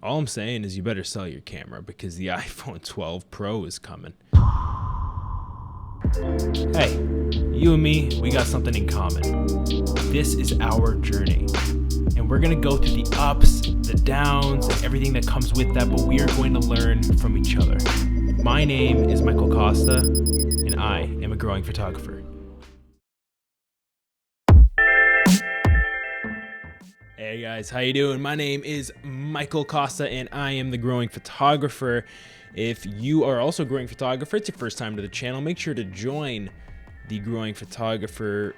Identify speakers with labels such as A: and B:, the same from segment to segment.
A: All I'm saying is you better sell your camera because the iPhone 12 Pro is coming. Hey, you and me, we got something in common. This is our journey. And we're going to go through the ups, the downs, and everything that comes with that, but we are going to learn from each other. My name is Michael Costa, and I am a growing photographer. Hey guys, how you doing? My name is Michael Costa, and I am the growing photographer. If you are also a growing photographer, it's your first time to the channel, make sure to join the growing photographer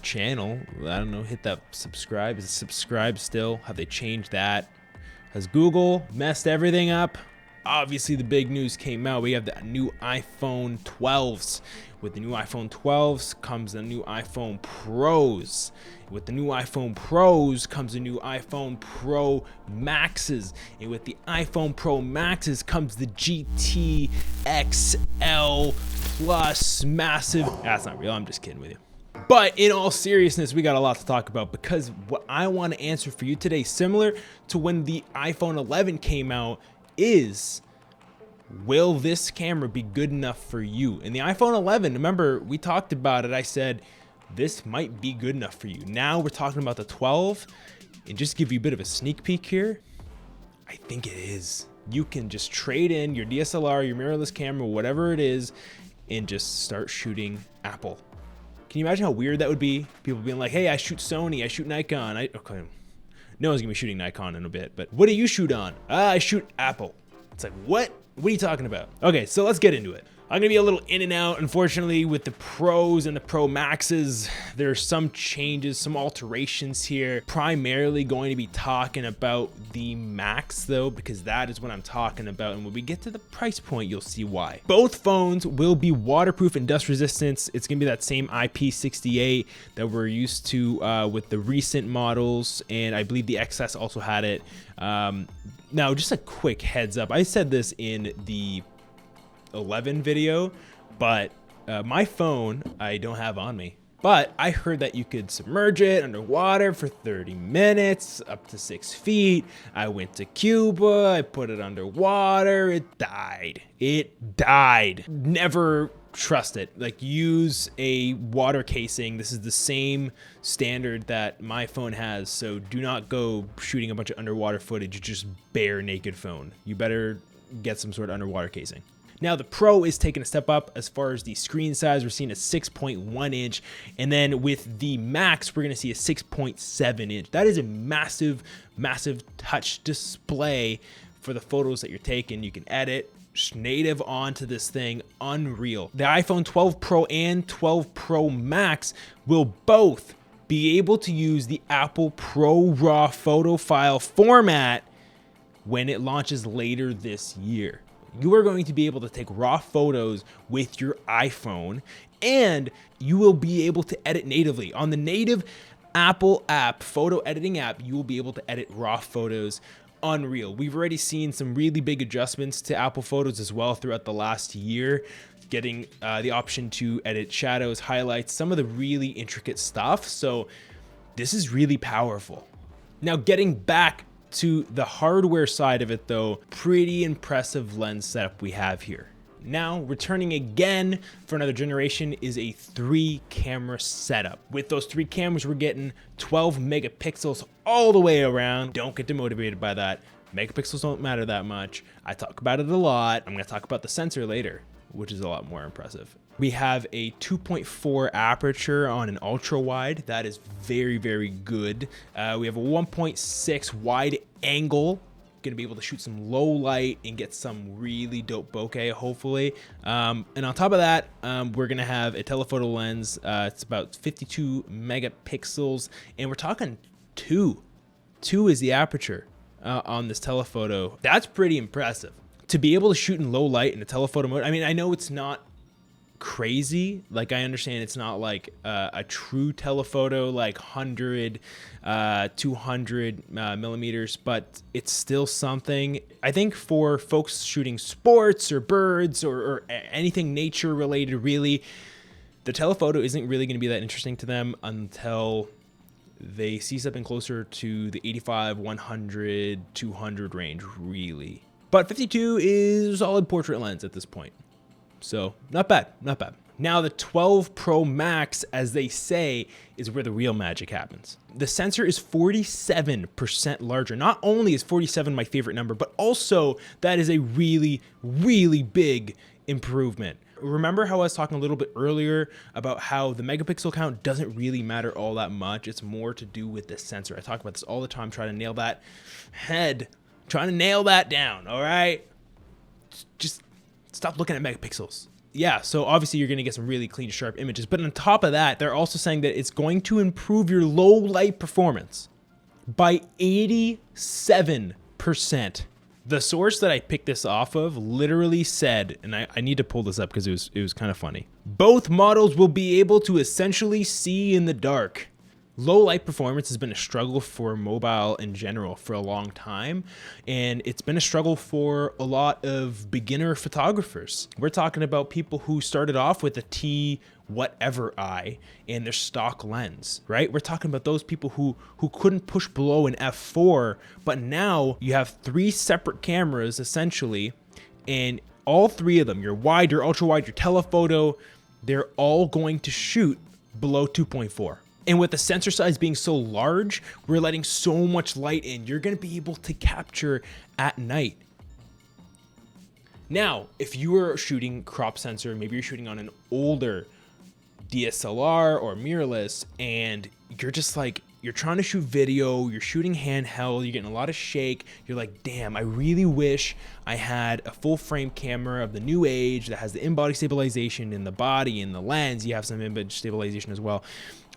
A: channel. I don't know, hit that subscribe. Is it subscribe still? Have they changed that? Has Google messed everything up? Obviously the big news came out. We have the new iPhone 12s. With the new iPhone 12s comes the new iPhone Pros. With the new iPhone Pros comes the new iPhone Pro Maxes. And with the iPhone Pro Maxes comes the GT XL Plus massive. That's not real, I'm just kidding with you. But in all seriousness, we got a lot to talk about because what I want to answer for you today, similar to when the iPhone 11 came out, is will this camera be good enough for you? And the iPhone 11, remember we talked about it, I said this might be good enough for you. Now we're talking about the 12, and just give you a bit of a sneak peek here, I think it is. You can just trade in your DSLR, your mirrorless camera, whatever it is, and just start shooting Apple. Can you imagine how weird that would be? People being like, hey, I shoot Sony, I shoot Nikon. Okay. No one's gonna be shooting Nikon in a bit, but what do you shoot on? I shoot Apple. It's like, what? What are you talking about? Okay, so let's get into it. I'm gonna be a little in and out. Unfortunately, with the Pros and the Pro Maxes, there are some changes, some alterations here. Primarily going to be talking about the Max though, because that is what I'm talking about. And when we get to the price point, you'll see why. Both phones will be waterproof and dust resistant. It's gonna be that same IP68 that we're used to with the recent models. And I believe the XS also had it. Now, just a quick heads up. I said this in the 11 video, but my phone I don't have on me, but I heard that you could submerge it underwater for 30 minutes up to 6 feet. I went to Cuba, I put it underwater, it died. Never trust it. Like, use a water casing. This is the same standard that my phone has, so do not go shooting a bunch of underwater footage, just bare naked phone. You better get some sort of underwater casing. Now the Pro is taking a step up as far as the screen size. We're seeing a 6.1 inch. And then with the Max, we're gonna see a 6.7 inch. That is a massive, massive touch display for the photos that you're taking. You can edit native onto this thing, unreal. The iPhone 12 Pro and 12 Pro Max will both be able to use the Apple ProRAW photo file format when it launches later this year. You are going to be able to take raw photos with your iPhone, and you will be able to edit natively. On the native Apple app, photo editing app, you will be able to edit raw photos. Unreal. We've already seen some really big adjustments to Apple Photos as well throughout the last year, getting the option to edit shadows, highlights, some of the really intricate stuff. So this is really powerful. Now, getting back to the hardware side of it though, pretty impressive lens setup we have here. Now, returning again for another generation is a 3 camera setup. With those 3 cameras, we're getting 12 megapixels all the way around. Don't get demotivated by that. Megapixels don't matter that much. I talk about it a lot. I'm gonna talk about the sensor later, which is a lot more impressive. We have a 2.4 aperture on an ultra wide. That is very, very good. We have a 1.6 wide angle. Gonna be able to shoot some low light and get some really dope bokeh, hopefully. And on top of that, we're gonna have a telephoto lens. It's about 52 megapixels, and we're talking 2. 2 is the aperture on this telephoto. That's pretty impressive. To be able to shoot in low light in a telephoto mode, I mean, I know it's not crazy. Like, I understand it's not like a true telephoto, like 100, 200 millimeters, but it's still something. I think for folks shooting sports or birds or anything nature related, really, the telephoto isn't really going to be that interesting to them until They see something closer to the 85, 100, 200 range, really. But 52 is solid portrait lens at this point. So not bad, not bad. Now the 12 Pro Max, as they say, is where the real magic happens. The sensor is 47% larger. Not only is 47 my favorite number, but also that is a really, really big improvement. Remember how I was talking a little bit earlier about how the megapixel count doesn't really matter all that much? It's more to do with the sensor. I talk about this all the time, trying to nail that trying to nail that down, all right? Just stop looking at megapixels. Yeah, so obviously you're going to get some really clean, sharp images. But on top of that, they're also saying that it's going to improve your low light performance by 87%. The source that I picked this off of literally said, and I need to pull this up because it was kind of funny. Both models will be able to essentially see in the dark. Low light performance has been a struggle for mobile in general for a long time, and it's been a struggle for a lot of beginner photographers. We're talking about people who started off with a T whatever eye and their stock lens, right? We're talking about those people who couldn't push below an f4, but now you have 3 separate cameras essentially, and all 3 of them, your wide, your ultra wide, your telephoto, they're all going to shoot below 2.4. And with the sensor size being so large, we're letting so much light in. You're going to be able to capture at night. Now, if you were shooting crop sensor, maybe you're shooting on an older DSLR or mirrorless, and you're just like, you're trying to shoot video, you're shooting handheld, you're getting a lot of shake. You're like, damn, I really wish I had a full frame camera of the new age that has the in-body stabilization in the body and the lens. You have some image stabilization as well.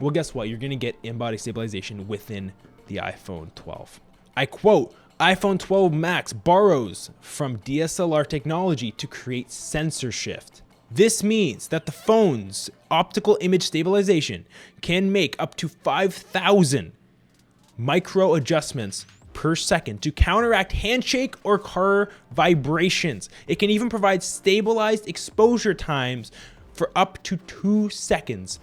A: Well, guess what? You're going to get in-body stabilization within the iPhone 12. I quote, iPhone 12 Max borrows from DSLR technology to create sensor shift. This means that the phone's optical image stabilization can make up to 5,000 micro adjustments per second to counteract handshake or car vibrations. It can even provide stabilized exposure times for up to 2 seconds.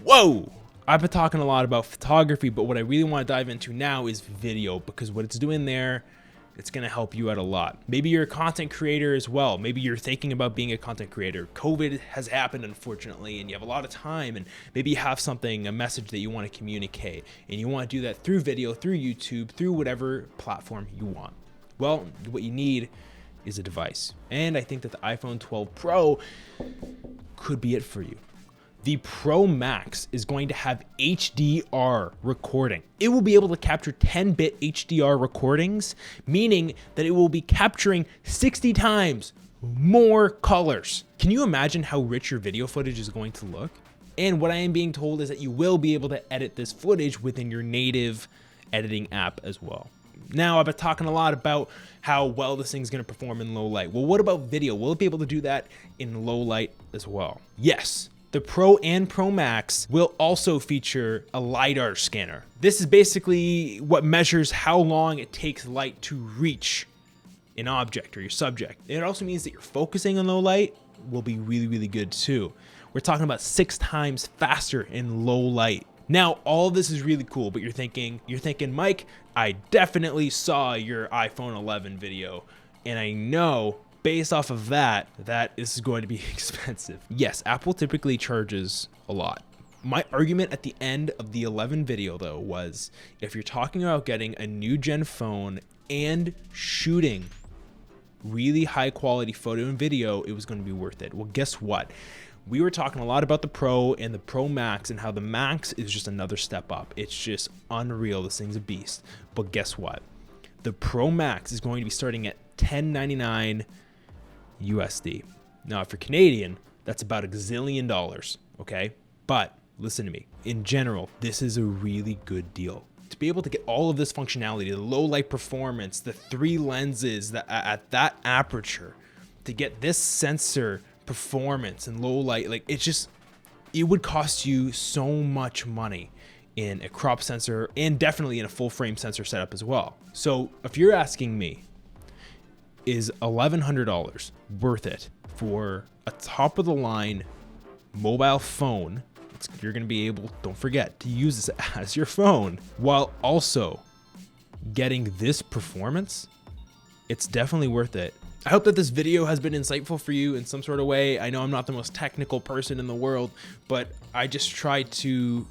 A: Whoa! I've been talking a lot about photography, but what I really want to dive into now is video, because what it's doing there, it's going to help you out a lot. Maybe you're a content creator as well. Maybe you're thinking about being a content creator. COVID has happened, unfortunately, and you have a lot of time, and maybe you have something, a message that you want to communicate, and you want to do that through video, through YouTube, through whatever platform you want. Well, what you need is a device. And I think that the iPhone 12 Pro could be it for you. The Pro Max is going to have HDR recording. It will be able to capture 10-bit HDR recordings, meaning that it will be capturing 60 times more colors. Can you imagine how rich your video footage is going to look? And what I am being told is that you will be able to edit this footage within your native editing app as well. Now, I've been talking a lot about how well this thing's going to perform in low light. Well, what about video? Will it be able to do that in low light as well? Yes. The Pro and Pro Max will also feature a LiDAR scanner. This is basically what measures how long it takes light to reach an object or your subject. It also means that your focusing on low light will be really, really good too. We're talking about 6 times faster in low light. Now, all of this is really cool, but you're thinking, Mike, I definitely saw your iPhone 11 video, and I know based off of that this is going to be expensive. Yes, Apple typically charges a lot. My argument at the end of the 11 video, though, was if you're talking about getting a new gen phone and shooting really high quality photo and video, it was going to be worth it. Well, guess what? We were talking a lot about the Pro and the Pro Max and how the Max is just another step up. It's just unreal. This thing's a beast. But guess what? The Pro Max is going to be starting at $1099 USD. Now, if you're Canadian, that's about $1 gazillion, okay? But listen to me. In general, this is a really good deal. To be able to get all of this functionality, the low light performance, the 3 lenses at that aperture, to get this sensor performance and low light, like it would cost you so much money in a crop sensor and definitely in a full frame sensor setup as well. So if you're asking me, is $1,100 worth it for a top of the line mobile phone you're going to be able, don't forget, to use this as your phone while also getting this performance. It's definitely worth it. I hope that this video has been insightful for you in some sort of way. I know I'm not the most technical person in the world, but I just try to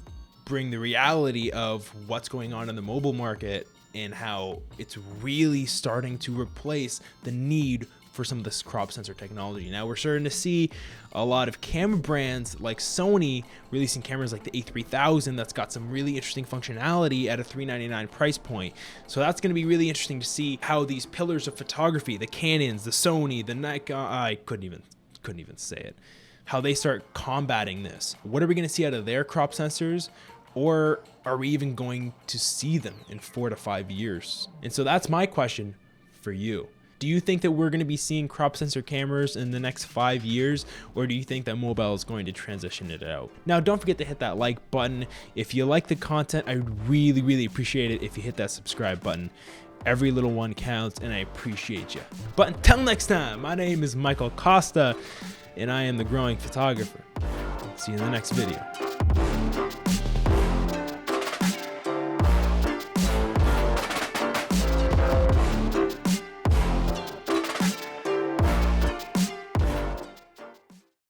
A: bring the reality of what's going on in the mobile market and how it's really starting to replace the need for some of this crop sensor technology. Now we're starting to see a lot of camera brands like Sony releasing cameras like the A3000 that's got some really interesting functionality at a $399 price point. So that's going to be really interesting to see how these pillars of photography, the Canons, the Sony, the Nikon, I couldn't even say it, how they start combating this. What are we going to see out of their crop sensors? Or are we even going to see them in 4 to 5 years? And so that's my question for you. Do you think that we're going to be seeing crop sensor cameras in the next 5 years, or do you think that mobile is going to transition it out? Now, don't forget to hit that like button. If you like the content, I would really, really appreciate it if you hit that subscribe button. Every little one counts, and I appreciate you. But until next time, my name is Michael Costa, and I am the Growing Photographer. See you in the next video.